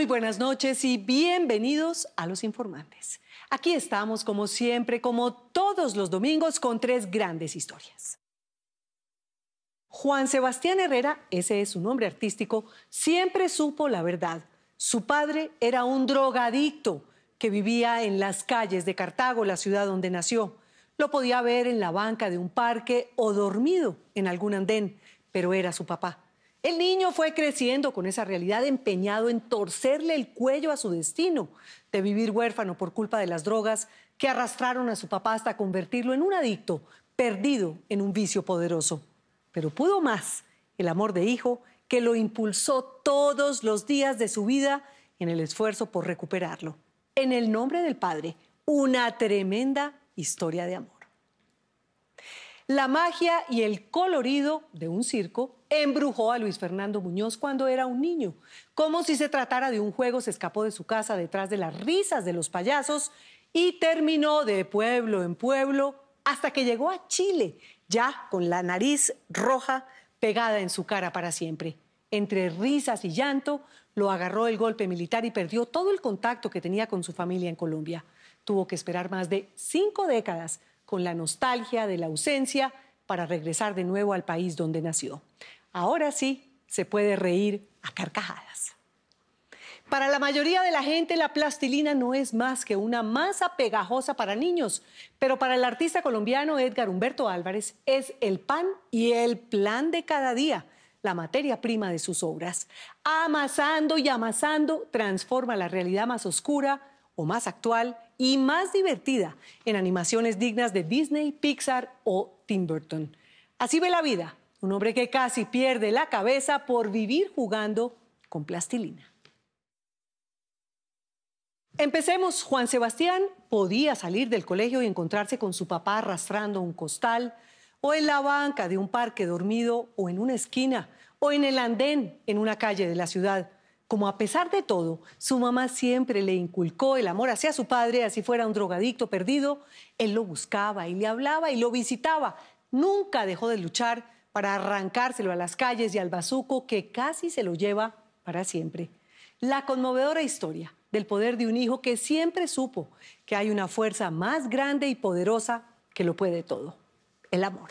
Muy buenas noches y bienvenidos a Los Informantes. Aquí estamos, como siempre, como todos los domingos, con tres grandes historias. Juan Sebastián Herrera, ese es su nombre artístico, siempre supo la verdad. Su padre era un drogadicto que vivía en las calles de Cartago, la ciudad donde nació. Lo podía ver en la banca de un parque o dormido en algún andén, pero era su papá. El niño fue creciendo con esa realidad, empeñado en torcerle el cuello a su destino, de vivir huérfano por culpa de las drogas que arrastraron a su papá hasta convertirlo en un adicto, perdido en un vicio poderoso. Pero pudo más el amor de hijo que lo impulsó todos los días de su vida en el esfuerzo por recuperarlo. En el nombre del Padre, una tremenda historia de amor. La magia y el colorido de un circo embrujó a Luis Fernando Muñoz cuando era un niño. Como si se tratara de un juego, se escapó de su casa detrás de las risas de los payasos y terminó de pueblo en pueblo hasta que llegó a Chile, ya con la nariz roja pegada en su cara para siempre. Entre risas y llanto, lo agarró el golpe militar y perdió todo el contacto que tenía con su familia en Colombia. Tuvo que esperar más de 5 décadas con la nostalgia de la ausencia para regresar de nuevo al país donde nació. Ahora sí, se puede reír a carcajadas. Para la mayoría de la gente, la plastilina no es más que una masa pegajosa para niños, pero para el artista colombiano Edgar Humberto Álvarez es el pan y el plan de cada día, la materia prima de sus obras. Amasando y amasando, transforma la realidad más oscura o más actual y más divertida en animaciones dignas de Disney, Pixar o Tim Burton. Así ve la vida, un hombre que casi pierde la cabeza por vivir jugando con plastilina. Empecemos. Juan Sebastián podía salir del colegio y encontrarse con su papá arrastrando un costal, o en la banca de un parque dormido, o en una esquina, o en el andén en una calle de la ciudad. Como a pesar de todo, su mamá siempre le inculcó el amor hacia su padre, así fuera un drogadicto perdido, él lo buscaba y le hablaba y lo visitaba. Nunca dejó de luchar para arrancárselo a las calles y al bazuco que casi se lo lleva para siempre. La conmovedora historia del poder de un hijo que siempre supo que hay una fuerza más grande y poderosa que lo puede todo: el amor.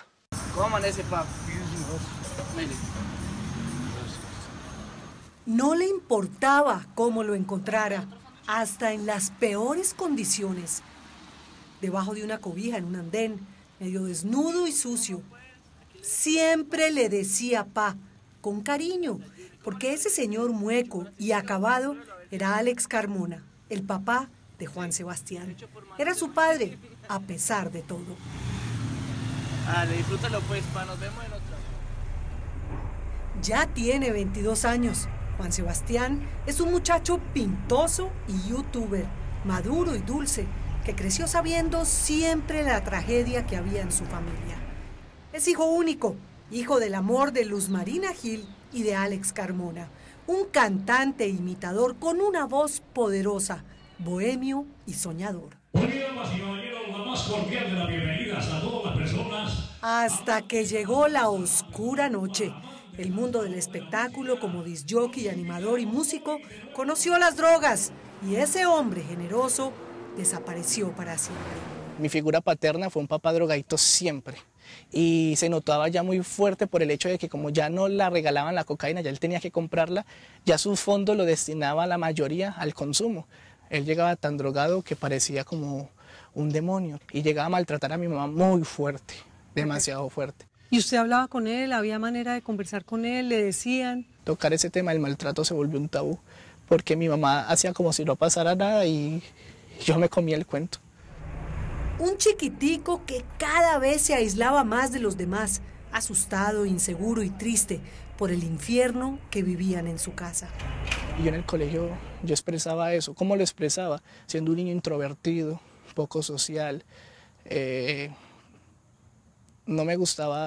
¿Cómo amanece, papá? No le importaba cómo lo encontrara, hasta en las peores condiciones. Debajo de una cobija en un andén, medio desnudo y sucio. Siempre le decía pa, con cariño, porque ese señor mueco y acabado era Alex Carmona, el papá de Juan Sebastián. Era su padre, a pesar de todo. Dale, disfrútalo pues, pa, nos vemos en otra. Ya tiene 22 años. Juan Sebastián es un muchacho pintoso y youtuber, maduro y dulce, que creció sabiendo siempre la tragedia que había en su familia. Es hijo único, hijo del amor de Luz Marina Gil y de Alex Carmona, un cantante e imitador con una voz poderosa, bohemio y soñador. Damas y caballeros, la más cordial de las bienvenidas a todas las personas. Hasta que llegó la oscura noche. El mundo del espectáculo, como discjockey, animador y músico, conoció las drogas y ese hombre generoso desapareció para siempre. Mi figura paterna fue un papá drogadicto siempre y se notaba ya muy fuerte por el hecho de que como ya no la regalaban la cocaína, ya él tenía que comprarla, ya sus fondos lo destinaba la mayoría al consumo. Él llegaba tan drogado que parecía como un demonio y llegaba a maltratar a mi mamá muy fuerte, demasiado fuerte. ¿Y usted hablaba con él? ¿Había manera de conversar con él? ¿Le decían? Tocar ese tema del maltrato se volvió un tabú, porque mi mamá hacía como si no pasara nada y yo me comía el cuento. Un chiquitico que cada vez se aislaba más de los demás, asustado, inseguro y triste por el infierno que vivían en su casa. Y yo en el colegio yo expresaba eso. ¿Cómo lo expresaba? Siendo un niño introvertido, poco social. No me gustaba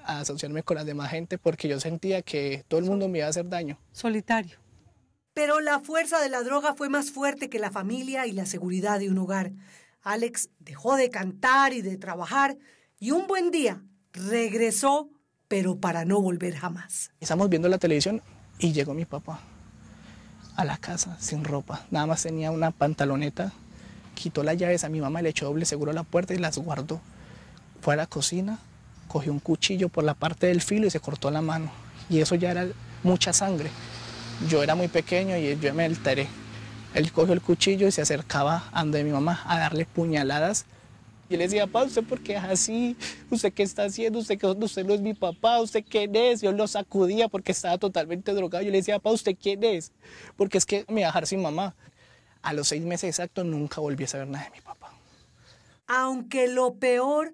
asociarme con la demás gente porque yo sentía que todo el mundo me iba a hacer daño. Solitario. Pero la fuerza de la droga fue más fuerte que la familia y la seguridad de un hogar. Alex dejó de cantar y de trabajar y un buen día regresó, pero para no volver jamás. Estamos viendo la televisión y llegó mi papá. a la casa sin ropa, nada más tenía una pantaloneta, quitó las llaves a mi mamá, le echó doble seguro a la puerta y las guardó. Fue a la cocina, cogió un cuchillo por la parte del filo y se cortó la mano. Y eso ya era mucha sangre. Yo era muy pequeño y yo me alteré. Él cogió el cuchillo y se acercaba a donde mi mamá a darle puñaladas. Y le decía, papá, ¿usted por qué es así? ¿Usted qué está haciendo? ¿Usted no es mi papá? ¿Usted quién es? Yo lo sacudía porque estaba totalmente drogado. Yo le decía, papá, ¿usted quién es? Porque es que me iba a dejar sin mamá. A los 6 meses exactos nunca volví a saber nada de mi papá. Aunque lo peor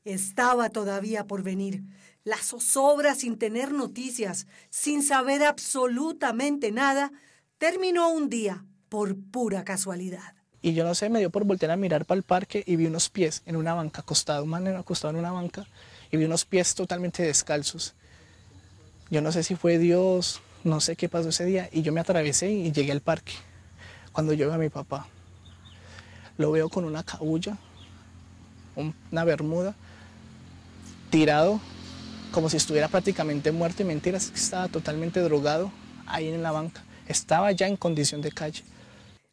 estaba todavía por venir. La zozobra, sin tener noticias, sin saber absolutamente nada, terminó un día por pura casualidad. Y yo no sé, me dio por voltear a mirar para el parque y vi unos pies en una banca, acostado, un man acostado en una banca, y vi unos pies totalmente descalzos. Yo no sé si fue Dios, no sé qué pasó ese día, y yo me atravesé y llegué al parque. Cuando yo veo a mi papá, lo veo con una cabulla, una bermuda, tirado, como si estuviera prácticamente muerto, y mentiras, que estaba totalmente drogado ahí en la banca. Estaba ya en condición de calle.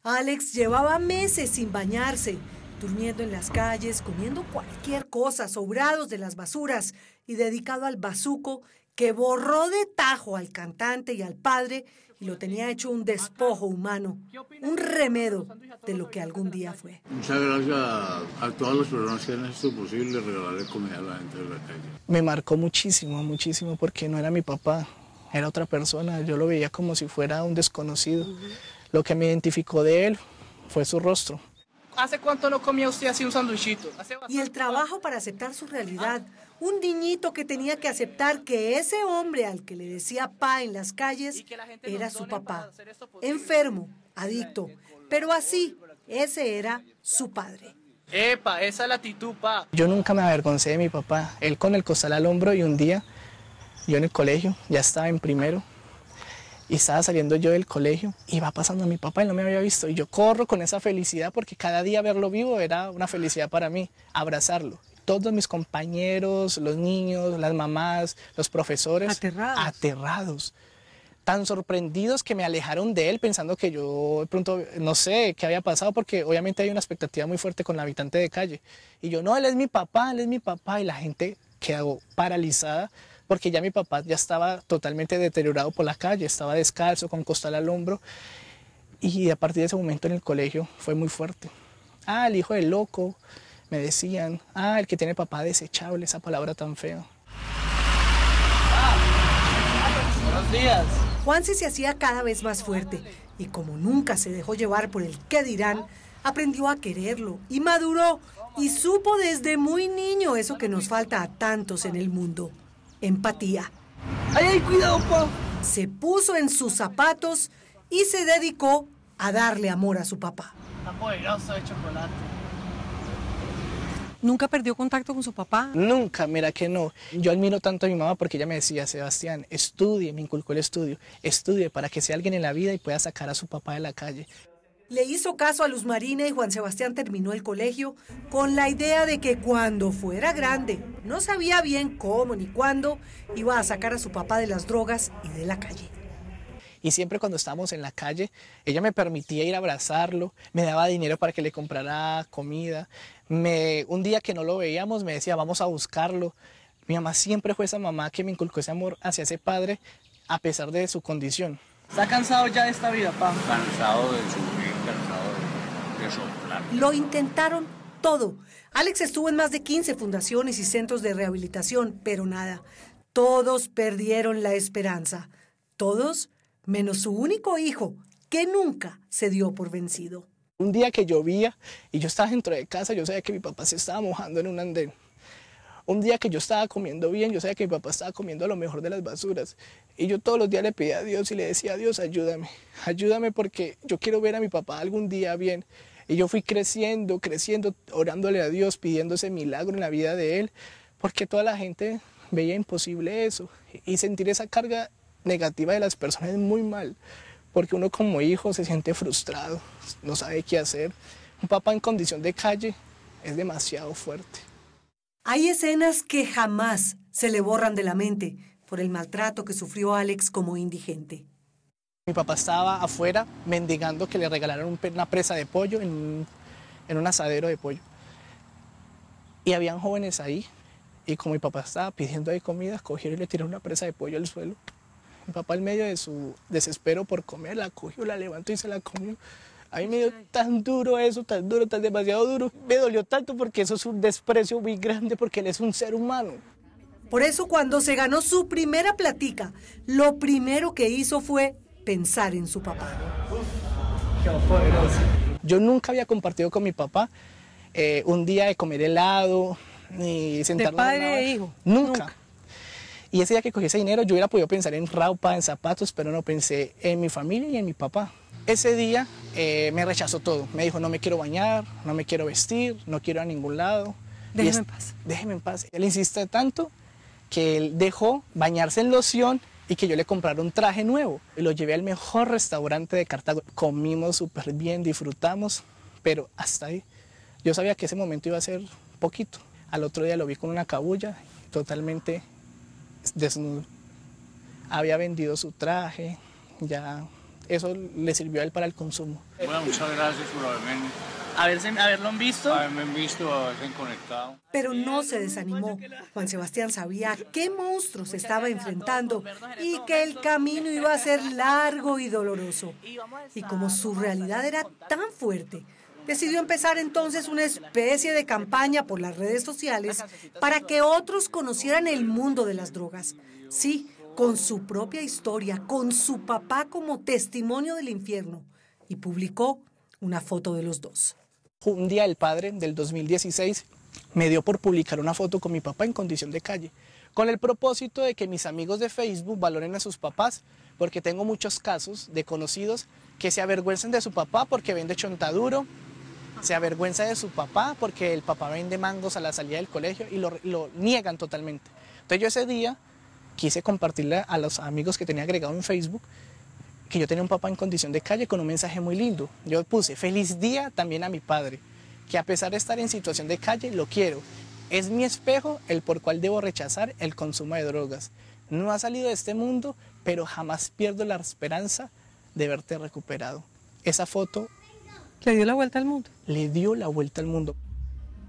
Alex llevaba meses sin bañarse, durmiendo en las calles, comiendo cualquier cosa, sobrados de las basuras, y dedicado al bazuco que borró de tajo al cantante y al padre y lo tenía hecho un despojo humano, un remedo de lo que algún día fue. Muchas gracias a todas las personas que han hecho posible regalarle comida a la gente de la calle. Me marcó muchísimo, muchísimo, porque no era mi papá, era otra persona. Yo lo veía como si fuera un desconocido. Lo que me identificó de él fue su rostro. ¿Hace cuánto no comía usted así un sanduichito? Y el trabajo para aceptar su realidad. Un niñito que tenía que aceptar que ese hombre al que le decía pa en las calles era su papá. Enfermo, adicto, pero así, ese era su padre. Epa, esa es la actitud, pa. Yo nunca me avergoncé de mi papá. Él con el costal al hombro, y un día, yo en el colegio, ya estaba en primero, y estaba saliendo yo del colegio y va pasando mi papá y no me había visto. Y yo corro con esa felicidad porque cada día verlo vivo era una felicidad para mí, abrazarlo. Todos mis compañeros, los niños, las mamás, los profesores, aterrados, tan sorprendidos que me alejaron de él pensando que yo de pronto no sé qué había pasado, porque obviamente hay una expectativa muy fuerte con el habitante de calle. Y yo, no, él es mi papá, y la gente quedó paralizada porque ya mi papá ya estaba totalmente deteriorado por la calle, estaba descalzo, con costal al hombro, y a partir de ese momento en el colegio fue muy fuerte. Ah, el hijo del loco, me decían, el que tiene papá desechable, esa palabra tan fea. Buenos días. Juanse se hacía cada vez más fuerte y como nunca se dejó llevar por el qué dirán, aprendió a quererlo y maduró y supo desde muy niño eso que nos falta a tantos en el mundo: empatía. ¡Ay, cuidado, pa! Se puso en sus zapatos y se dedicó a darle amor a su papá. Está poderoso de chocolate. ¿Nunca perdió contacto con su papá? Nunca, mira que no. Yo admiro tanto a mi mamá porque ella me decía, Sebastián, estudie, me inculcó el estudio, estudie para que sea alguien en la vida y pueda sacar a su papá de la calle. Le hizo caso a Luz Marina y Juan Sebastián terminó el colegio con la idea de que cuando fuera grande, no sabía bien cómo ni cuándo, iba a sacar a su papá de las drogas y de la calle. Y siempre cuando estábamos en la calle, ella me permitía ir a abrazarlo, me daba dinero para que le comprara comida. Un día que no lo veíamos me decía, vamos a buscarlo. Mi mamá siempre fue esa mamá que me inculcó ese amor hacia ese padre a pesar de su condición. ¿Está cansado ya de esta vida, pa? Cansado de sufrir, cansado de soplar. Lo intentaron todo. Alex estuvo en más de 15 fundaciones y centros de rehabilitación, pero nada. Todos perdieron la esperanza. Todos menos su único hijo, que nunca se dio por vencido. Un día que llovía y yo estaba dentro de casa, yo sabía que mi papá se estaba mojando en un andén. Un día que yo estaba comiendo bien, yo sabía que mi papá estaba comiendo lo mejor de las basuras. Y yo todos los días le pedía a Dios y le decía, Dios, ayúdame, ayúdame porque yo quiero ver a mi papá algún día bien. Y yo fui creciendo, orándole a Dios, pidiendo ese milagro en la vida de él, porque toda la gente veía imposible eso. Y sentir esa carga negativa de las personas es muy mal, porque uno como hijo se siente frustrado, no sabe qué hacer. Un papá en condición de calle es demasiado fuerte. Hay escenas que jamás se le borran de la mente por el maltrato que sufrió Alex como indigente. Mi papá estaba afuera mendigando que le regalaran una presa de pollo en un asadero de pollo. Y habían jóvenes ahí, y como mi papá estaba pidiendo ahí comida, cogieron y le tiraron una presa de pollo al suelo. Mi papá, en medio de su desespero por comer, la cogió, la levantó y se la comió. A mí me dio tan duro eso, tan duro, tan demasiado duro. Me dolió tanto porque eso es un desprecio muy grande, porque él es un ser humano. Por eso, cuando se ganó su primera platica, lo primero que hizo fue pensar en su papá. Yo nunca había compartido con mi papá un día de comer helado, ni sentarnos. ¿De padre e hijo? Nunca. Y ese día que cogí ese dinero, yo hubiera podido pensar en ropa, en zapatos, pero no, pensé en mi familia y en mi papá. Ese día me rechazó todo. Me dijo, no me quiero bañar, no me quiero vestir, no quiero ir a ningún lado. Déjeme en paz. Déjeme en paz. Él insiste tanto que él dejó bañarse en loción y que yo le comprara un traje nuevo. Y lo llevé al mejor restaurante de Cartago. Comimos súper bien, disfrutamos, pero hasta ahí. Yo sabía que ese momento iba a ser poquito. Al otro día lo vi con una cabulla, totalmente desnudo. Había vendido su traje, ya eso le sirvió a él para el consumo. Bueno, muchas gracias por Haberlo visto. haberme visto, haberse conectado. Pero no se desanimó. Juan Sebastián sabía qué monstruo se estaba enfrentando y que el camino iba a ser largo y doloroso. Y como su realidad era tan fuerte, decidió empezar entonces una especie de campaña por las redes sociales para que otros conocieran el mundo de las drogas. Sí, con su propia historia, con su papá como testimonio del infierno. Y publicó una foto de los dos. Un día el padre del 2016 me dio por publicar una foto con mi papá en condición de calle, con el propósito de que mis amigos de Facebook valoren a sus papás, porque tengo muchos casos de conocidos que se avergüenzan de su papá porque vende chontaduro, se avergüenza de su papá porque el papá vende mangos a la salida del colegio y lo niegan totalmente. Entonces yo ese día quise compartirle a los amigos que tenía agregado en Facebook que yo tenía un papá en condición de calle con un mensaje muy lindo. Yo puse, feliz día también a mi padre, que a pesar de estar en situación de calle, lo quiero. Es mi espejo el por cual debo rechazar el consumo de drogas. No ha salido de este mundo, pero jamás pierdo la esperanza de verte recuperado. Esa foto ¿Le dio la vuelta al mundo? le dio la vuelta al mundo.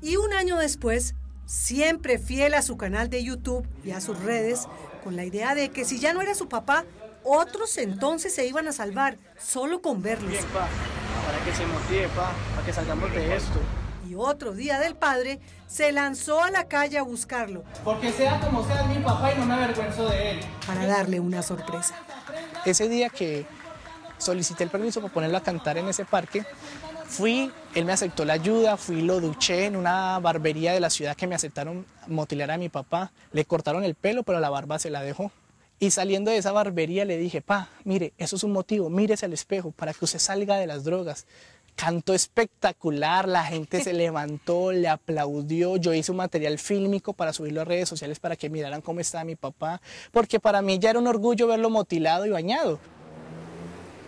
Y un año después, siempre fiel a su canal de YouTube y a sus redes, con la idea de que si ya no era su papá, otros entonces se iban a salvar solo con verlos. Bien, pa, para que se motive, pa, para que salgamos de esto. Y otro día del padre, se lanzó a la calle a buscarlo Porque sea como sea, es mi papá y no me avergüenzo de él. para darle una sorpresa. Ese día que solicité el permiso para ponerlo a cantar en ese parque, él me aceptó la ayuda, lo duché en una barbería de la ciudad que me aceptaron motilar a mi papá. Le cortaron el pelo, pero la barba se la dejó. Y saliendo de esa barbería le dije, pa, mire, eso es un motivo, mírese al espejo para que usted salga de las drogas. Cantó espectacular, la gente se levantó, le aplaudió. Yo hice un material fílmico para subirlo a redes sociales para que miraran cómo estaba mi papá, porque para mí ya era un orgullo verlo motilado y bañado.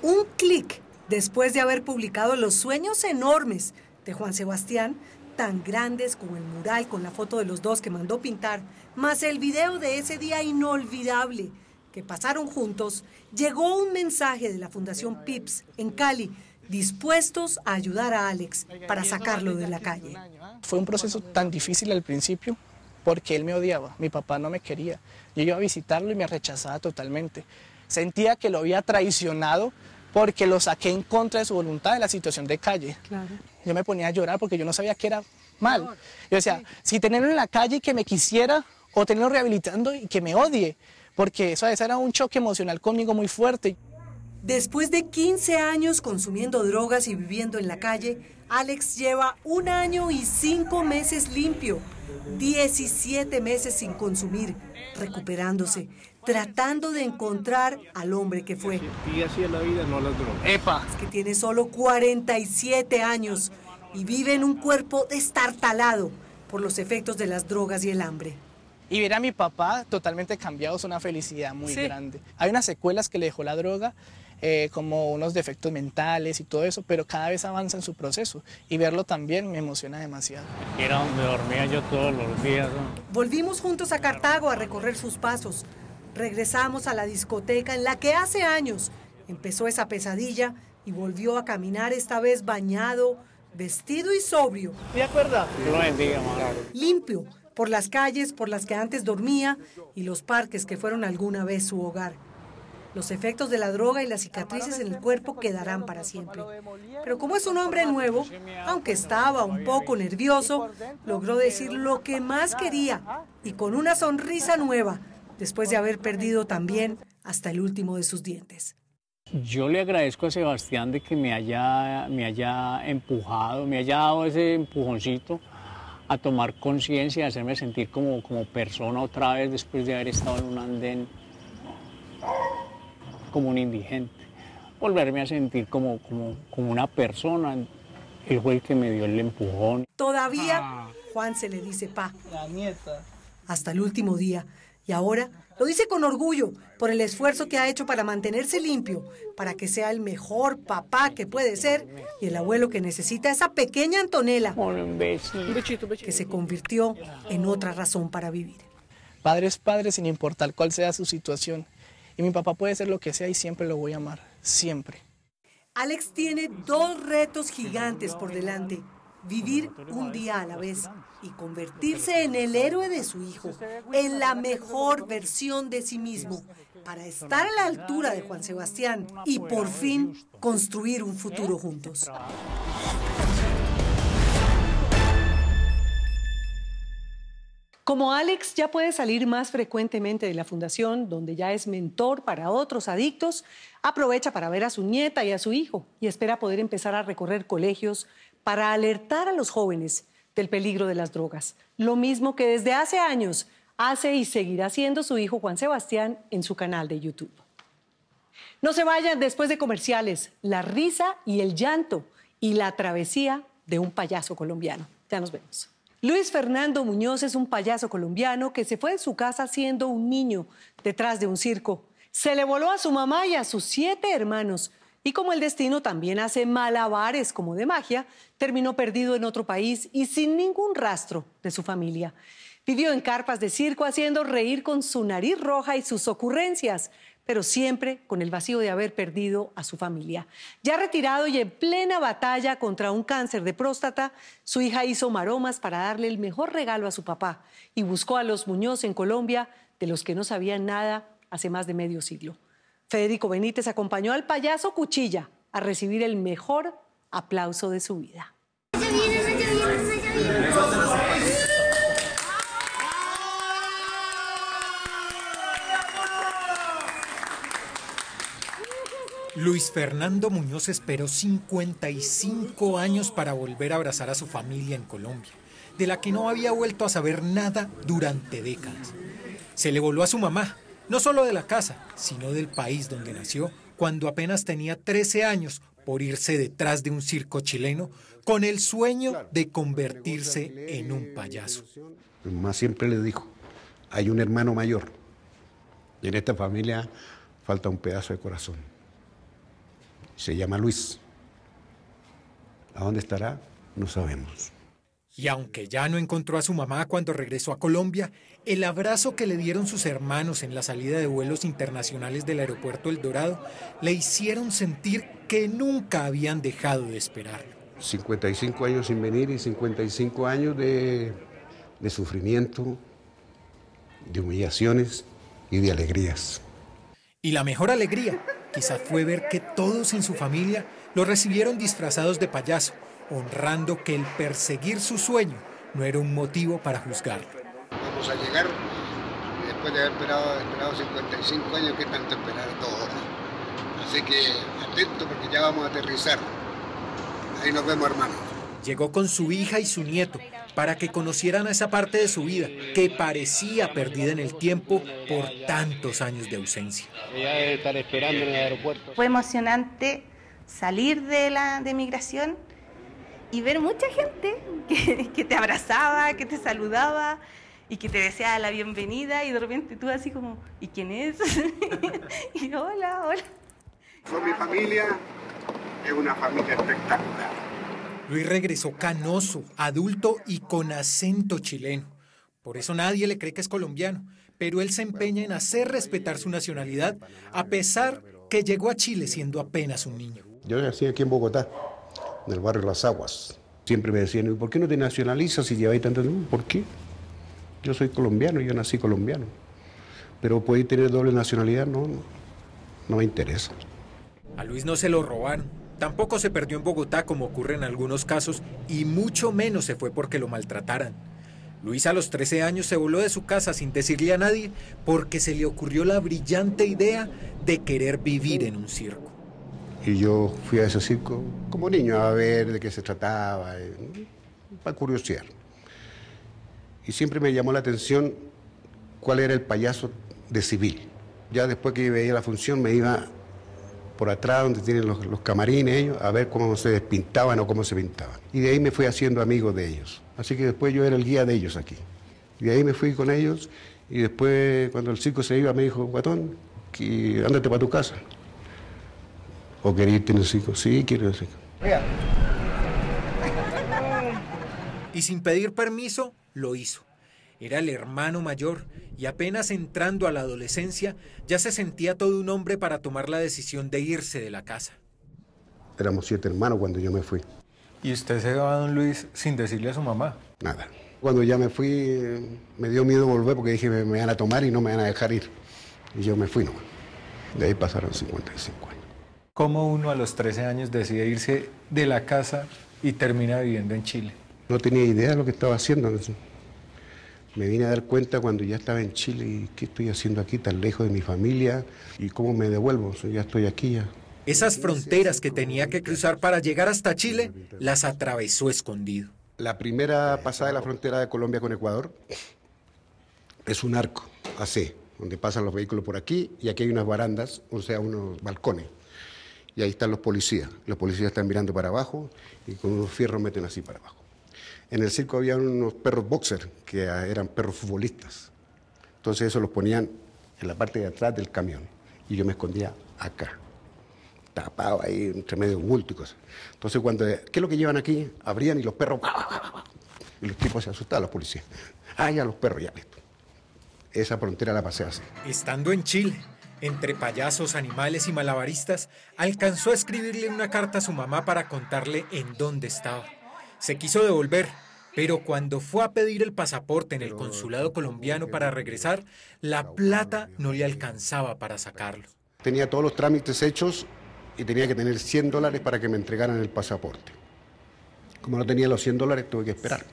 Un clic después de haber publicado los sueños enormes de Juan Sebastián, tan grandes como el mural con la foto de los dos que mandó pintar, más el video de ese día inolvidable que pasaron juntos, llegó un mensaje de la Fundación PIPS en Cali, dispuestos a ayudar a Alex para sacarlo de la calle. Fue un proceso tan difícil al principio porque él me odiaba, mi papá no me quería. Yo iba a visitarlo y me rechazaba totalmente. Sentía que lo había traicionado porque lo saqué en contra de su voluntad de la situación de calle. Claro. Yo me ponía a llorar porque yo no sabía que era mal. Yo decía, si tenerlo en la calle y que me quisiera, o tenerlo rehabilitando y que me odie, porque eso era un choque emocional conmigo muy fuerte. Después de 15 años consumiendo drogas y viviendo en la calle, Alex lleva 1 año y 5 meses limpio, 17 meses sin consumir, recuperándose, tratando de encontrar al hombre que fue. Y así es la vida, no las drogas. Epa. Es que tiene solo 47 años y vive en un cuerpo destartalado por los efectos de las drogas y el hambre. Y ver a mi papá totalmente cambiado es una felicidad muy grande. Hay unas secuelas que le dejó la droga, como unos defectos mentales y todo eso, pero cada vez avanza en su proceso. Y verlo también me emociona demasiado. Era donde dormía yo todos los días, ¿no? Volvimos juntos a Cartago a recorrer sus pasos. Regresamos a la discoteca en la que hace años Empezó esa pesadilla y volvió a caminar, esta vez bañado, vestido y sobrio. ¿De acuerdo? Que lo bendiga, mamá. Limpio por las calles por las que antes dormía y los parques que fueron alguna vez su hogar. Los efectos de la droga y las cicatrices en el cuerpo quedarán para siempre. Pero como es un hombre nuevo, aunque estaba un poco nervioso, logró decir lo que más quería y con una sonrisa nueva, después de haber perdido también hasta el último de sus dientes. Yo le agradezco a Sebastián de que me haya empujado, me haya dado ese empujoncito a tomar conciencia, a hacerme sentir como persona otra vez después de haber estado en un andén como un indigente. Volverme a sentir como una persona. Él fue el que me dio el empujón. Todavía Juan se le dice pa. La nieta. Hasta el último día. Y ahora lo dice con orgullo por el esfuerzo que ha hecho para mantenerse limpio, para que sea el mejor papá que puede ser y el abuelo que necesita esa pequeña Antonella, que se convirtió en otra razón para vivir. Padre es padre sin importar cuál sea su situación. Y mi papá puede ser lo que sea y siempre lo voy a amar, siempre. Alex tiene dos retos gigantes por delante: vivir un día a la vez y convertirse en el héroe de su hijo, en la mejor versión de sí mismo, para estar a la altura de Juan Sebastián y por fin construir un futuro juntos. Como Alex ya puede salir más frecuentemente de la fundación, donde ya es mentor para otros adictos, aprovecha para ver a su nieta y a su hijo y espera poder empezar a recorrer colegios para alertar a los jóvenes del peligro de las drogas. Lo mismo que desde hace años hace y seguirá haciendo su hijo Juan Sebastián en su canal de YouTube. No se vayan después de comerciales, la risa y el llanto y la travesía de un payaso colombiano. Ya nos vemos. Luis Fernando Muñoz es un payaso colombiano que se fue de su casa siendo un niño detrás de un circo. Se le voló a su mamá y a sus 7 hermanos. Y como el destino también hace malabares como de magia, terminó perdido en otro país y sin ningún rastro de su familia. Vivió en carpas de circo haciendo reír con su nariz roja y sus ocurrencias, pero siempre con el vacío de haber perdido a su familia. Ya retirado y en plena batalla contra un cáncer de próstata, su hija hizo maromas para darle el mejor regalo a su papá y buscó a los Muñoz en Colombia, de los que no sabían nada hace más de medio siglo. Federico Benítez acompañó al payaso Cuchilla a recibir el mejor aplauso de su vida. Luis Fernando Muñoz esperó 55 años para volver a abrazar a su familia en Colombia, de la que no había vuelto a saber nada durante décadas. Se le voló a su mamá, no solo de la casa, sino del país donde nació, cuando apenas tenía 13 años, por irse detrás de un circo chileno con el sueño de convertirse en un payaso. Mi mamá siempre le dijo, hay un hermano mayor, y en esta familia falta un pedazo de corazón. Se llama Luis. ¿A dónde estará? No sabemos. Y aunque ya no encontró a su mamá cuando regresó a Colombia, el abrazo que le dieron sus hermanos en la salida de vuelos internacionales del aeropuerto El Dorado le hicieron sentir que nunca habían dejado de esperarlo. 55 años sin venir y 55 años de sufrimiento, de humillaciones y de alegrías. Y la mejor alegría quizás fue ver que todos en su familia lo recibieron disfrazados de payaso, honrando que el perseguir su sueño no era un motivo para juzgarlo. Vamos a llegar, después de haber esperado 55 años, ¿qué tanto esperar todo? Así que atento porque ya vamos a aterrizar. Ahí nos vemos, hermanos. Llegó con su hija y su nieto para que conocieran esa parte de su vida que parecía perdida en el tiempo por tantos años de ausencia. Ella debe estar esperando en el aeropuerto. Fue emocionante salir de migración y ver mucha gente que te abrazaba, que te saludaba y que te deseaba la bienvenida, y de repente tú así como, ¿y quién es? Y hola, hola. Con mi familia, es una familia espectacular. Luis regresó canoso, adulto y con acento chileno. Por eso nadie le cree que es colombiano, pero él se empeña en hacer respetar su nacionalidad a pesar que llegó a Chile siendo apenas un niño. Yo nací aquí en Bogotá, en el barrio Las Aguas. Siempre me decían, ¿por qué no te nacionalizas si lleváis tanto tiempo? ¿Por qué? Yo soy colombiano, yo nací colombiano. Pero ¿podéis tener doble nacionalidad? No me interesa. A Luis no se lo robaron. Tampoco se perdió en Bogotá como ocurre en algunos casos y mucho menos se fue porque lo maltrataran. Luis a los 13 años se voló de su casa sin decirle a nadie porque se le ocurrió la brillante idea de querer vivir en un circo. Y yo fui a ese circo como niño a ver de qué se trataba, para curiosear. Y siempre me llamó la atención cuál era el payaso de civil. Ya después que veía la función me iba por atrás donde tienen los camarines ellos a ver cómo se despintaban o cómo se pintaban. Y de ahí me fui haciendo amigo de ellos. Así que después yo era el guía de ellos aquí. Y de ahí me fui con ellos y después cuando el circo se iba me dijo, guatón, ándate para tu casa. ¿O querías irte en el circo? Sí, quiero ir al circo. Y sin pedir permiso, lo hizo. Era el hermano mayor y apenas entrando a la adolescencia ya se sentía todo un hombre para tomar la decisión de irse de la casa. Éramos 7 hermanos cuando yo me fui. ¿Y usted se va a don Luis sin decirle a su mamá? Nada. Cuando ya me fui me dio miedo volver porque dije me van a tomar y no me van a dejar ir. Y yo me fui nomás. De ahí pasaron 55 años. ¿Cómo uno a los 13 años decide irse de la casa y termina viviendo en Chile? No tenía idea de lo que estaba haciendo. Me vine a dar cuenta cuando ya estaba en Chile y qué estoy haciendo aquí tan lejos de mi familia y cómo me devuelvo. Ya estoy aquí ya. Esas fronteras que tenía que cruzar para llegar hasta Chile las atravesó escondido. La primera pasada de la frontera de Colombia con Ecuador es un arco AC, donde pasan los vehículos por aquí y aquí hay unas barandas, o sea, unos balcones. Y ahí están los policías. Los policías están mirando para abajo y con unos fierros meten así para abajo. En el circo había unos perros boxer, que eran perros futbolistas. Entonces eso los ponían en la parte de atrás del camión. Y yo me escondía acá, tapado ahí, entre medio de un bulto y cosas. Entonces ¿qué es lo que llevan aquí? Abrían y los perros... Y los tipos se asustaban, los policías. Ya los perros, ya listo. Esa frontera la pasé así. Estando en Chile, entre payasos, animales y malabaristas, alcanzó a escribirle una carta a su mamá para contarle en dónde estaba. Se quiso devolver, pero cuando fue a pedir el pasaporte en el consulado colombiano para regresar, la plata no le alcanzaba para sacarlo. Tenía todos los trámites hechos y tenía que tener $100 para que me entregaran el pasaporte. Como no tenía los $100, tuve que esperar.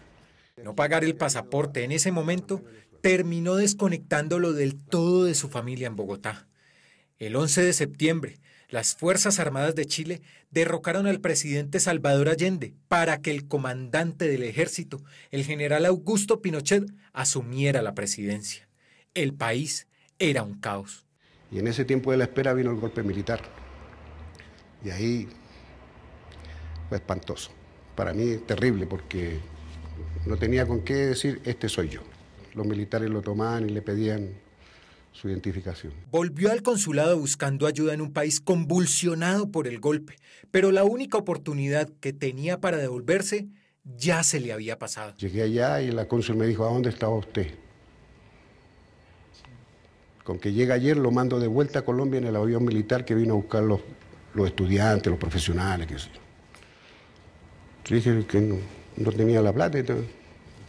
No pagar el pasaporte en ese momento terminó desconectándolo del todo de su familia en Bogotá. El 11 de septiembre, las Fuerzas Armadas de Chile derrocaron al presidente Salvador Allende para que el comandante del ejército, el general Augusto Pinochet, asumiera la presidencia. El país era un caos. Y en ese tiempo de la espera vino el golpe militar. Y ahí fue espantoso. Para mí terrible porque no tenía con qué decir, este soy yo. Los militares lo tomaban y le pedían su identificación. Volvió al consulado buscando ayuda en un país convulsionado por el golpe, pero la única oportunidad que tenía para devolverse ya se le había pasado. Llegué allá y la cónsul me dijo, ¿a dónde estaba usted? Con que llega ayer lo mando de vuelta a Colombia en el avión militar que vino a buscar los estudiantes, los profesionales, qué sé yo. Yo dije que no tenía la plata,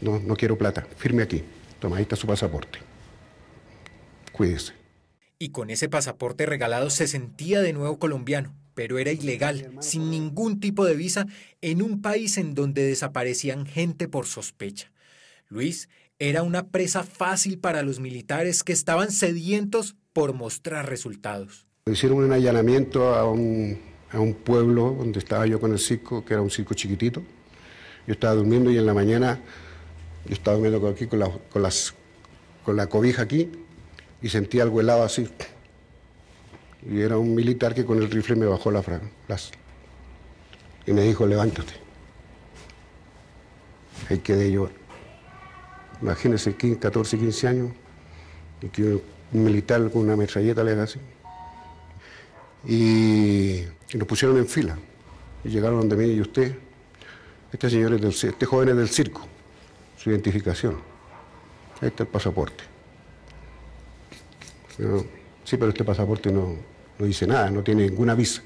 no quiero plata, firme aquí, toma, ahí está su pasaporte. Cuídese. Y con ese pasaporte regalado se sentía de nuevo colombiano, pero era ilegal, sin ningún tipo de visa, en un país en donde desaparecían gente por sospecha. Luis era una presa fácil para los militares que estaban sedientos por mostrar resultados. Hicieron un allanamiento a un pueblo donde estaba yo con el circo, que era un circo chiquitito. Yo estaba durmiendo y en la mañana yo estaba durmiendo aquí con la cobija aquí, y sentí algo helado así. Y era un militar que con el rifle me bajó la y me dijo, levántate. Ahí quedé yo. Imagínense, 14, 15 años, y que un militar con una metralleta le haga así. Y nos pusieron en fila. Y llegaron donde me y usted, este joven es del circo, su identificación. Ahí está el pasaporte. Sí, pero este pasaporte no No dice nada, no tiene ninguna visa.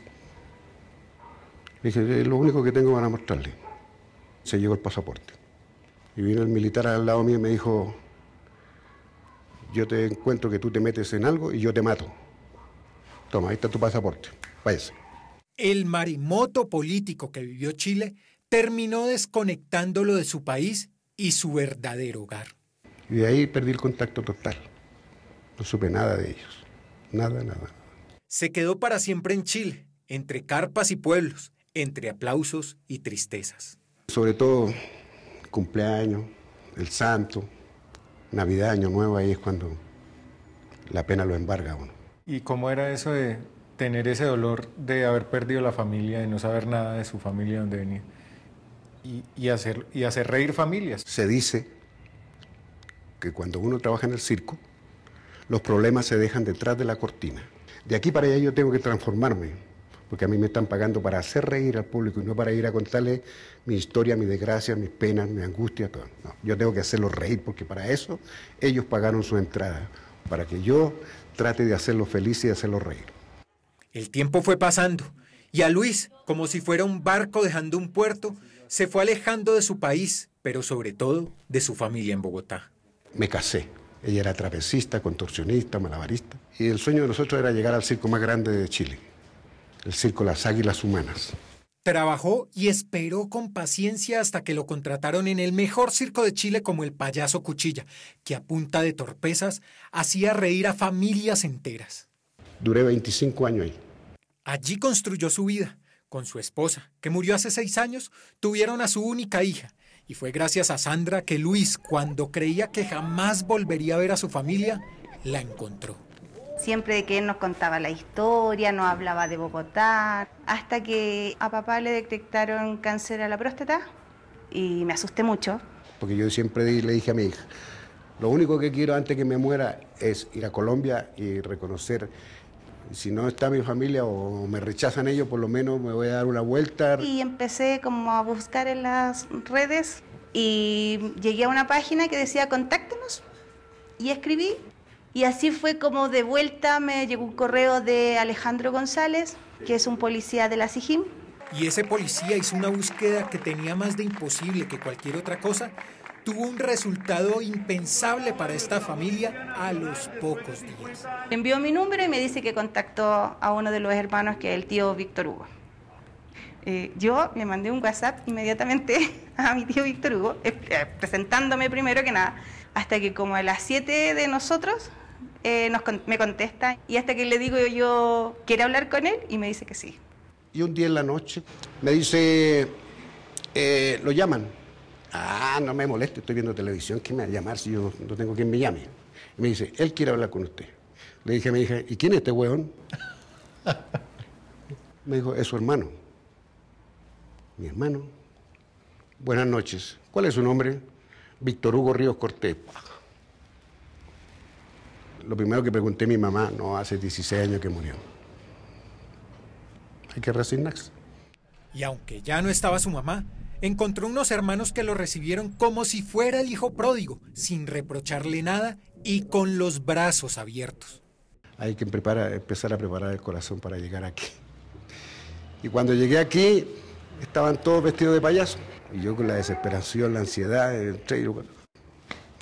Le dije, lo único que tengo para mostrarle. Se llegó el pasaporte. Y vino el militar al lado mío y me dijo, yo te encuentro que tú te metes en algo y yo te mato. Toma, ahí está tu pasaporte, váyase. El maremoto político que vivió Chile terminó desconectándolo de su país y su verdadero hogar. Y de ahí perdí el contacto total. No supe nada de ellos. Nada, nada. Se quedó para siempre en Chile, entre carpas y pueblos, entre aplausos y tristezas. Sobre todo, cumpleaños, el santo, Navidad, Año Nuevo, ahí es cuando la pena lo embarga a uno. ¿Y cómo era eso de tener ese dolor de haber perdido la familia, de no saber nada de su familia, de dónde venía? Y hacer reír familias. Se dice que cuando uno trabaja en el circo, los problemas se dejan detrás de la cortina. De aquí para allá yo tengo que transformarme, porque a mí me están pagando para hacer reír al público y no para ir a contarle mi historia, mi desgracia, mis penas, mi angustia, todo. No, yo tengo que hacerlos reír, porque para eso ellos pagaron su entrada, para que yo trate de hacerlos felices y de hacerlos reír. El tiempo fue pasando y a Luis, como si fuera un barco dejando un puerto, se fue alejando de su país, pero sobre todo de su familia en Bogotá. Me casé. Ella era trapecista, contorsionista, malabarista. Y el sueño de nosotros era llegar al circo más grande de Chile, el circo Las Águilas Humanas. Trabajó y esperó con paciencia hasta que lo contrataron en el mejor circo de Chile como el Payaso Cuchilla, que a punta de torpezas hacía reír a familias enteras. Duré 25 años ahí. Allí construyó su vida. Con su esposa, que murió hace 6 años, tuvieron a su única hija. Y fue gracias a Sandra que Luis, cuando creía que jamás volvería a ver a su familia, la encontró. Siempre que él nos contaba la historia, nos hablaba de Bogotá, hasta que a papá le detectaron cáncer a la próstata y me asusté mucho. Porque yo siempre le dije a mi hija, lo único que quiero antes que me muera es ir a Colombia y reconocer, si no está mi familia o me rechazan ellos, por lo menos me voy a dar una vuelta. Y empecé como a buscar en las redes y llegué a una página que decía contáctenos y escribí. Y así fue como de vuelta me llegó un correo de Alejandro González, que es un policía de la SIJIN. Y ese policía hizo una búsqueda que tenía más de imposible que cualquier otra cosa. Tuvo un resultado impensable para esta familia a los pocos días. Envió mi número y me dice que contactó a uno de los hermanos, que es el tío Víctor Hugo. Yo le mandé un WhatsApp inmediatamente a mi tío Víctor Hugo, presentándome primero que nada, hasta que como a las 7 de nosotros me contesta, y hasta que le digo yo quiero hablar con él y me dice que sí. Y un día en la noche me dice, lo llaman. Ah, no me moleste, estoy viendo televisión, ¿quién me va a llamar si yo no tengo quien me llame? Y me dice, él quiere hablar con usted. Le dije a mi hija, ¿y quién es este huevón? Me dijo, es su hermano. Mi hermano. Buenas noches. ¿Cuál es su nombre? Víctor Hugo Ríos Cortés. Lo primero que pregunté a mi mamá, no, hace 16 años que murió. Hay que resignarse. Y aunque ya no estaba su mamá, encontró unos hermanos que lo recibieron como si fuera el hijo pródigo, sin reprocharle nada y con los brazos abiertos. Hay que empezar a preparar el corazón para llegar aquí. Y cuando llegué aquí, estaban todos vestidos de payaso. Y yo con la desesperación, la ansiedad,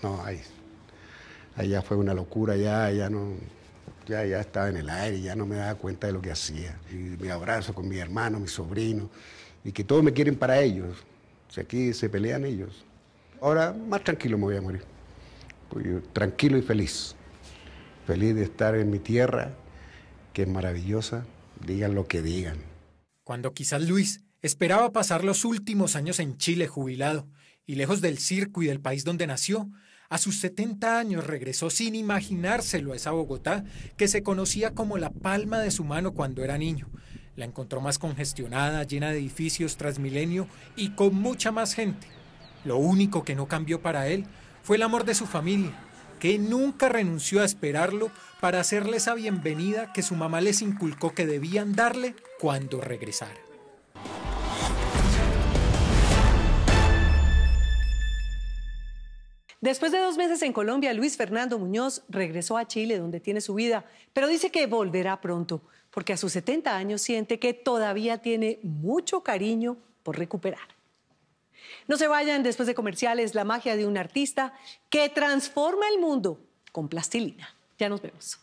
no, ahí ya fue una locura, ya estaba en el aire, ya no me daba cuenta de lo que hacía. Y mi abrazo con mi hermano, mi sobrino, y que todos me quieren para ellos. O sea, aquí se pelean ellos. Ahora más tranquilo me voy a morir. Tranquilo y feliz. Feliz de estar en mi tierra, que es maravillosa, digan lo que digan. Cuando quizás Luis esperaba pasar los últimos años en Chile jubilado y lejos del circo y del país donde nació, a sus 70 años regresó sin imaginárselo a esa Bogotá que se conocía como la palma de su mano cuando era niño. La encontró más congestionada, llena de edificios Transmilenio y con mucha más gente. Lo único que no cambió para él fue el amor de su familia, que nunca renunció a esperarlo para hacerle esa bienvenida que su mamá les inculcó que debían darle cuando regresara. Después de 2 meses en Colombia, Luis Fernando Muñoz regresó a Chile, donde tiene su vida, pero dice que volverá pronto, porque a sus 70 años siente que todavía tiene mucho cariño por recuperar. No se vayan, después de comerciales, la magia de un artista que transforma el mundo con plastilina. Ya nos vemos.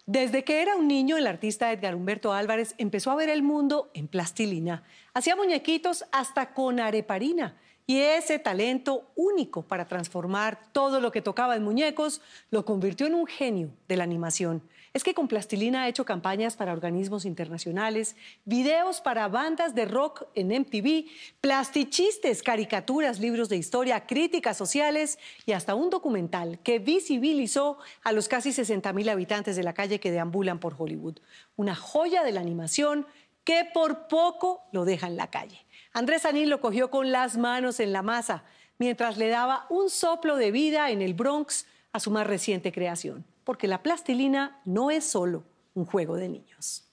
Desde que era un niño, el artista Edgar Humberto Álvarez empezó a ver el mundo en plastilina. Hacía muñequitos hasta con areparina. Y ese talento único para transformar todo lo que tocaba en muñecos lo convirtió en un genio de la animación. Es que con plastilina ha hecho campañas para organismos internacionales, videos para bandas de rock en MTV, plastichistes, caricaturas, libros de historia, críticas sociales y hasta un documental que visibilizó a los casi 60.000 habitantes de la calle que deambulan por Hollywood. Una joya de la animación que por poco lo deja en la calle. Andrés Anil lo cogió con las manos en la masa mientras le daba un soplo de vida en el Bronx a su más reciente creación, porque la plastilina no es solo un juego de niños.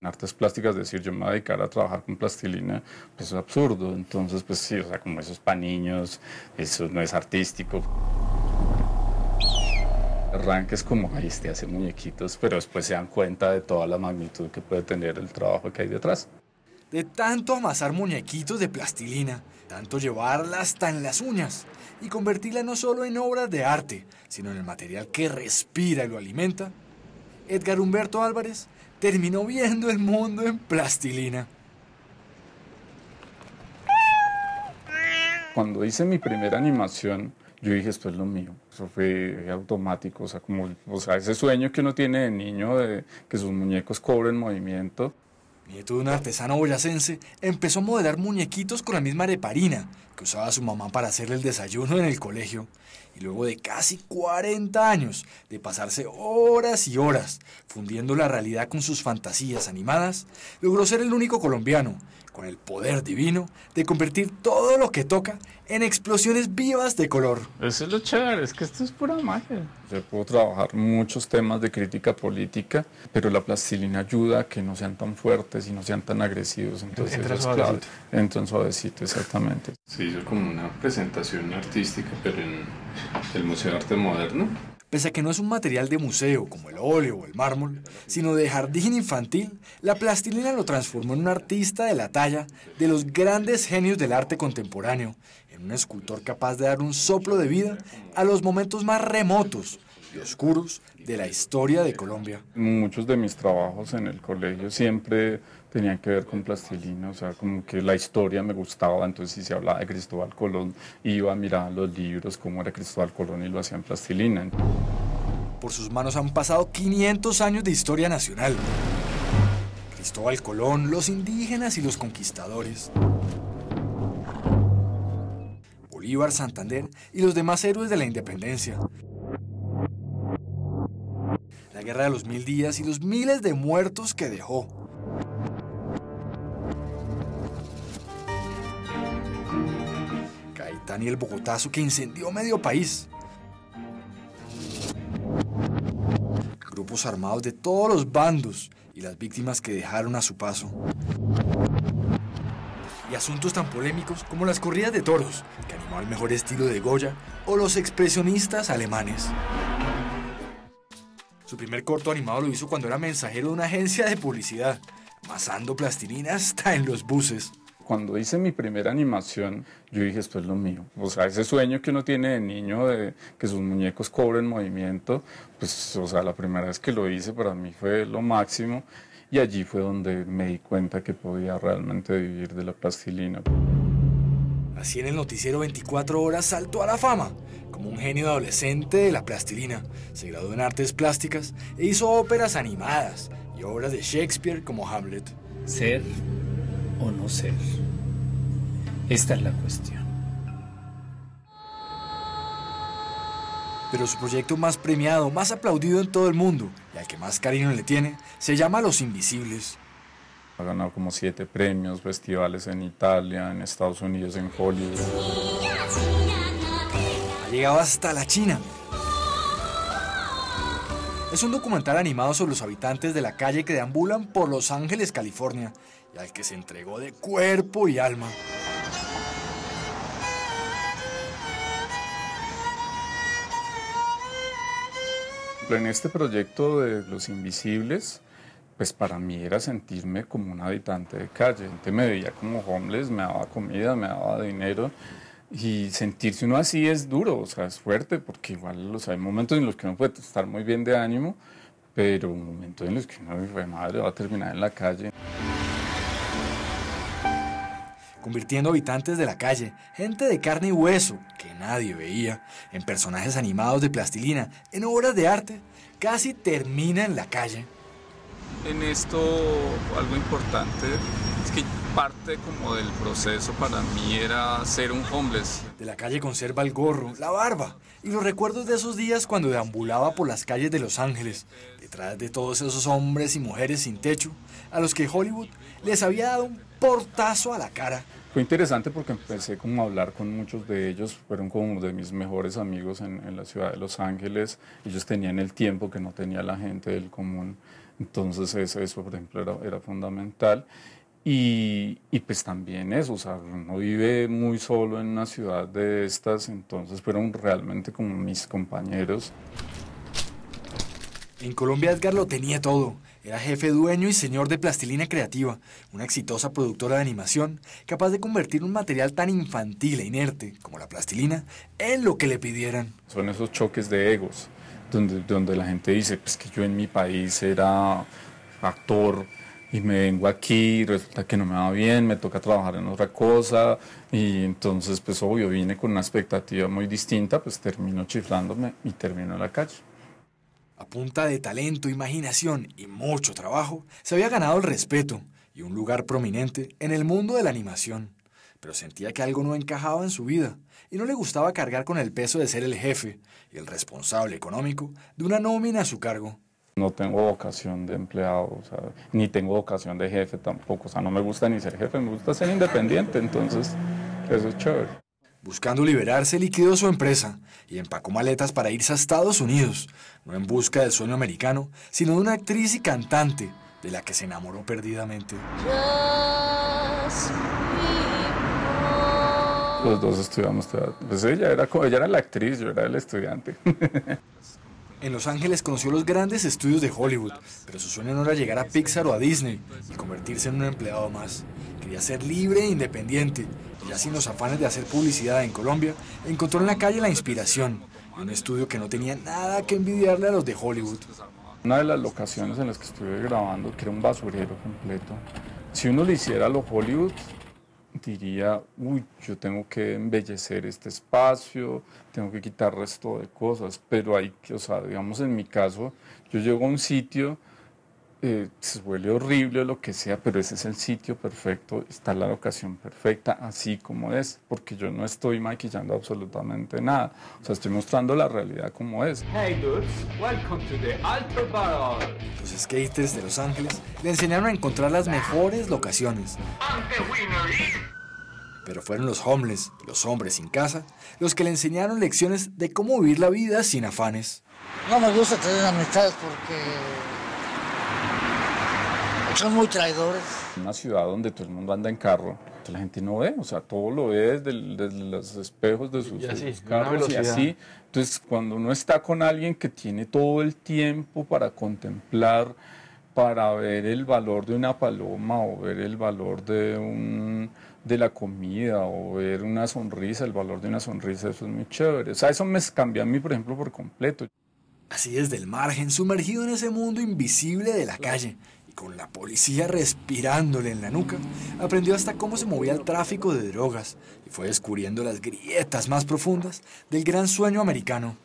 En artes plásticas, decir, yo me voy a dedicar a trabajar con plastilina, pues es absurdo. Entonces, pues sí, o sea, como eso es para niños, eso no es artístico. Arranques como, ahí hace muñequitos, pero después se dan cuenta de toda la magnitud que puede tener el trabajo que hay detrás. De tanto amasar muñequitos de plastilina, tanto llevarla hasta en las uñas y convertirla no solo en obras de arte, sino en el material que respira y lo alimenta, Edgar Humberto Álvarez terminó viendo el mundo en plastilina. Cuando hice mi primera animación, yo dije, esto es lo mío. Eso fue automático, o sea, ese sueño que uno tiene de niño de que sus muñecos cobren movimiento. Nieto de un artesano boyacense, empezó a modelar muñequitos con la misma areparina que usaba su mamá para hacerle el desayuno en el colegio. Y luego de casi 40 años de pasarse horas y horas fundiendo la realidad con sus fantasías animadas, logró ser el único colombiano con el poder divino de convertir todo lo que toca en explosiones vivas de color. Eso es lo chévere, es que esto es pura magia. Yo puedo trabajar muchos temas de crítica política, pero la plastilina ayuda a que no sean tan fuertes y no sean tan agresivos. Entonces entra es clave. Entra en suavecito, exactamente. Se hizo como una presentación artística, pero en el Museo de Arte Moderno. Pese a que no es un material de museo como el óleo o el mármol, sino de jardín infantil, la plastilina lo transformó en un artista de la talla de los grandes genios del arte contemporáneo, en un escultor capaz de dar un soplo de vida a los momentos más remotos y oscuros de la historia de Colombia. Muchos de mis trabajos en el colegio siempre tenían que ver con plastilina, o sea, como que la historia me gustaba, entonces si se hablaba de Cristóbal Colón, iba a mirar los libros, cómo era Cristóbal Colón y lo hacía en plastilina. Por sus manos han pasado 500 años de historia nacional. Cristóbal Colón, los indígenas y los conquistadores. Bolívar, Santander y los demás héroes de la independencia. La guerra de los 1000 días y los miles de muertos que dejó. Gaitán y el Bogotazo que incendió medio país. Grupos armados de todos los bandos y las víctimas que dejaron a su paso. Y asuntos tan polémicos como las corridas de toros, que animó al mejor estilo de Goya, o los expresionistas alemanes. Su primer corto animado lo hizo cuando era mensajero de una agencia de publicidad, amasando plastilina hasta en los buses. Cuando hice mi primera animación, yo dije, esto es lo mío. O sea, ese sueño que uno tiene de niño de que sus muñecos cobren movimiento, pues, o sea, la primera vez que lo hice para mí fue lo máximo. Y allí fue donde me di cuenta que podía realmente vivir de la plastilina. Así en el noticiero 24 horas saltó a la fama, como un genio adolescente de la plastilina. Se graduó en artes plásticas e hizo óperas animadas y obras de Shakespeare como Hamlet. ¿Ser o no ser? Esta es la cuestión. Pero su proyecto más premiado, más aplaudido en todo el mundo y al que más cariño le tiene, se llama Los Invisibles. Ha ganado como 7 premios, festivales en Italia, en Estados Unidos, en Hollywood. Ha llegado hasta la China. Es un documental animado sobre los habitantes de la calle que deambulan por Los Ángeles, California, y al que se entregó de cuerpo y alma. En este proyecto de Los Invisibles, pues para mí era sentirme como un habitante de calle. La gente me veía como homeless, me daba comida, me daba dinero. Y sentirse uno así es duro, o sea, es fuerte, porque igual, o sea, hay momentos en los que uno puede estar muy bien de ánimo, pero momentos en los que uno, de madre, va a terminar en la calle. Convirtiendo habitantes de la calle, gente de carne y hueso, que nadie veía, en personajes animados de plastilina, en obras de arte, casi termina en la calle. En esto, algo importante es que parte como del proceso para mí era ser un homeless. De la calle conserva el gorro, la barba y los recuerdos de esos días cuando deambulaba por las calles de Los Ángeles, detrás de todos esos hombres y mujeres sin techo, a los que Hollywood les había dado un portazo a la cara. Fue interesante porque empecé como a hablar con muchos de ellos, fueron como de mis mejores amigos en la ciudad de Los Ángeles. Ellos tenían el tiempo que no tenía la gente del común, entonces eso por ejemplo, era fundamental. Y pues también eso, o sea, uno vive muy solo en una ciudad de estas, entonces fueron realmente como mis compañeros. En Colombia Edgar lo tenía todo. Era jefe, dueño y señor de Plastilina Creativa, una exitosa productora de animación capaz de convertir un material tan infantil e inerte como la plastilina en lo que le pidieran. Son esos choques de egos, donde la gente dice, pues que yo en mi país era actor y me vengo aquí, resulta que no me va bien, me toca trabajar en otra cosa y entonces pues obvio vine con una expectativa muy distinta, pues termino chiflándome y termino en la calle. A punta de talento, imaginación y mucho trabajo, se había ganado el respeto y un lugar prominente en el mundo de la animación. Pero sentía que algo no encajaba en su vida y no le gustaba cargar con el peso de ser el jefe y el responsable económico de una nómina a su cargo. No tengo vocación de empleado, o sea, ni tengo vocación de jefe tampoco, o sea, no me gusta ni ser jefe, me gusta ser independiente, entonces eso es chévere. Buscando liberarse, liquidó su empresa y empacó maletas para irse a Estados Unidos, no en busca del sueño americano, sino de una actriz y cantante de la que se enamoró perdidamente. Los dos estudiamos teatro. Pues ella era la actriz, yo era el estudiante. En Los Ángeles conoció los grandes estudios de Hollywood, pero su sueño no era llegar a Pixar o a Disney y convertirse en un empleado más. Quería ser libre e independiente, y ya sin los afanes de hacer publicidad en Colombia, encontró en la calle la inspiración, y un estudio que no tenía nada que envidiarle a los de Hollywood. Una de las locaciones en las que estuve grabando, que era un basurero completo, si uno lo hiciera a lo Hollywood, diría, uy, yo tengo que embellecer este espacio, tengo que quitar resto de cosas, pero hay que, o sea, digamos en mi caso, yo llego a un sitio, se huele horrible o lo que sea, pero ese es el sitio perfecto, está la locación perfecta, así como es, porque yo no estoy maquillando absolutamente nada, o sea, estoy mostrando la realidad como es. Hey dudes, welcome to the Alto Barrel. Los skaters de Los Ángeles le enseñaron a encontrar las mejores locaciones. Pero fueron los homeless, los hombres sin casa, los que le enseñaron lecciones de cómo vivir la vida sin afanes. No me gusta tener amistades porque son muy traidores. Una ciudad donde todo el mundo anda en carro, la gente no ve, o sea, todo lo ve desde los espejos de sus carros y así. Entonces, cuando uno está con alguien que tiene todo el tiempo para contemplar, para ver el valor de una paloma o ver el valor de la comida o ver una sonrisa, el valor de una sonrisa, eso es muy chévere. O sea, eso me cambió a mí, por ejemplo, por completo. Así desde el margen, sumergido en ese mundo invisible de la calle, y con la policía respirándole en la nuca, aprendió hasta cómo se movía el tráfico de drogas y fue descubriendo las grietas más profundas del gran sueño americano.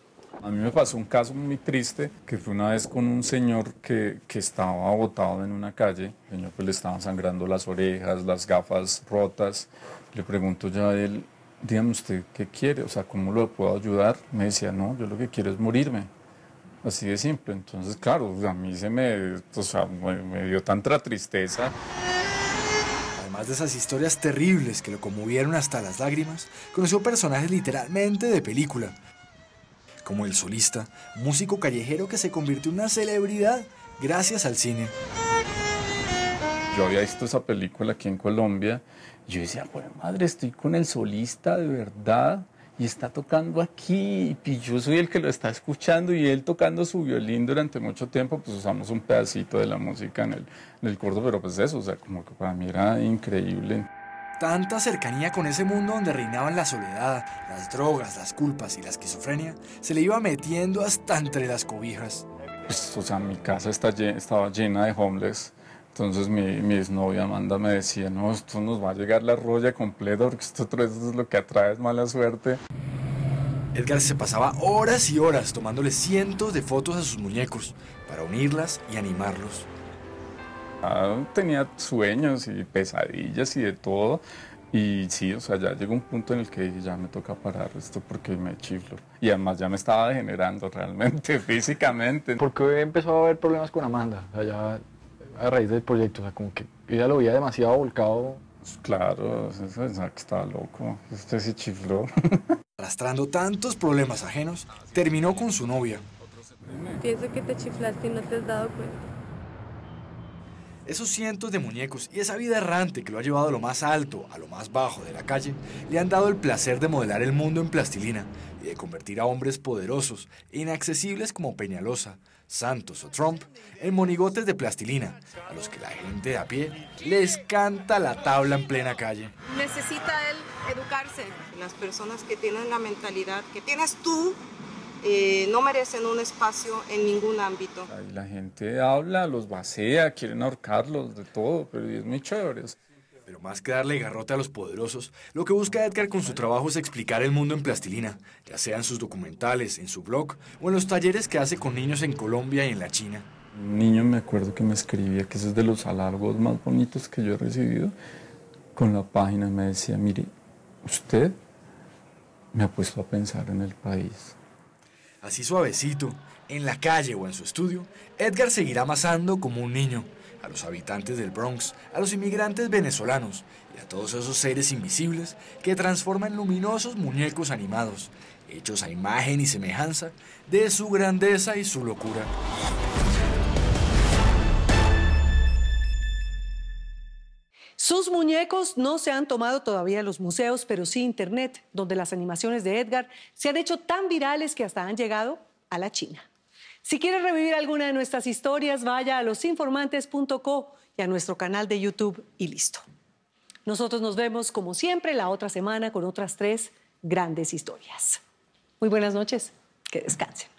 A mí me pasó un caso muy triste, que fue una vez con un señor que estaba botado en una calle. El señor pues le estaban sangrando las orejas, las gafas rotas. Le pregunto ya a él, dígame usted, ¿qué quiere? O sea, ¿cómo lo puedo ayudar? Me decía, no, yo lo que quiero es morirme. Así de simple. Entonces, claro, a mí me dio tanta tristeza. Además de esas historias terribles que lo conmovieron hasta las lágrimas, conoció personajes literalmente de película, como El Solista, músico callejero que se convirtió en una celebridad gracias al cine. Yo había visto esa película aquí en Colombia y yo decía, bueno, madre, estoy con El Solista de verdad y está tocando aquí, y yo soy el que lo está escuchando, y él tocando su violín durante mucho tiempo, pues usamos un pedacito de la música en el corto, pero pues eso, o sea, como que para mí era increíble. Tanta cercanía con ese mundo donde reinaban la soledad, las drogas, las culpas y la esquizofrenia, se le iba metiendo hasta entre las cobijas. Pues, o sea, mi casa estaba llena de homeless. Entonces mi exnovia Amanda me decía, no, esto nos va a llegar la roya completa porque esto es lo que atrae, es mala suerte. Edgar se pasaba horas y horas tomándole cientos de fotos a sus muñecos para unirlas y animarlos. Tenía sueños y pesadillas y de todo. Y sí, o sea, ya llegó un punto en el que ya me toca parar esto porque me chiflo. Y además ya me estaba degenerando realmente, físicamente. ¿Por qué empezó a haber problemas con Amanda? O sea, ya a raíz del proyecto, o sea, como que ella lo veía demasiado volcado. Claro, estaba loco, usted se chifló. Arrastrando tantos problemas ajenos, terminó con su novia. Pienso que te chiflaste y no te has dado cuenta. Esos cientos de muñecos y esa vida errante que lo ha llevado a lo más alto, a lo más bajo de la calle, le han dado el placer de modelar el mundo en plastilina y de convertir a hombres poderosos e inaccesibles como Peñalosa, Santos o Trump en monigotes de plastilina, a los que la gente de a pie les canta la tabla en plena calle. Necesita él educarse. Las personas que tienen la mentalidad que tienes tú, no merecen un espacio en ningún ámbito. La gente habla, los vacía, quieren ahorcarlos, de todo, pero es muy chévere. Pero más que darle garrote a los poderosos, lo que busca Edgar con su trabajo es explicar el mundo en plastilina, ya sea en sus documentales, en su blog o en los talleres que hace con niños en Colombia y en la China. Un niño me acuerdo que me escribía que ese es de los halagos más bonitos que yo he recibido con la página. Me decía, mire, usted me ha puesto a pensar en el país. Así suavecito, en la calle o en su estudio, Edgar seguirá amasando como un niño a los habitantes del Bronx, a los inmigrantes venezolanos y a todos esos seres invisibles que transforman luminosos muñecos animados, hechos a imagen y semejanza de su grandeza y su locura. Sus muñecos no se han tomado todavía en los museos, pero sí Internet, donde las animaciones de Edgar se han hecho tan virales que hasta han llegado a la China. Si quiere revivir alguna de nuestras historias, vaya a losinformantes.co y a nuestro canal de YouTube y listo. Nosotros nos vemos, como siempre, la otra semana con otras 3 grandes historias. Muy buenas noches, que descansen.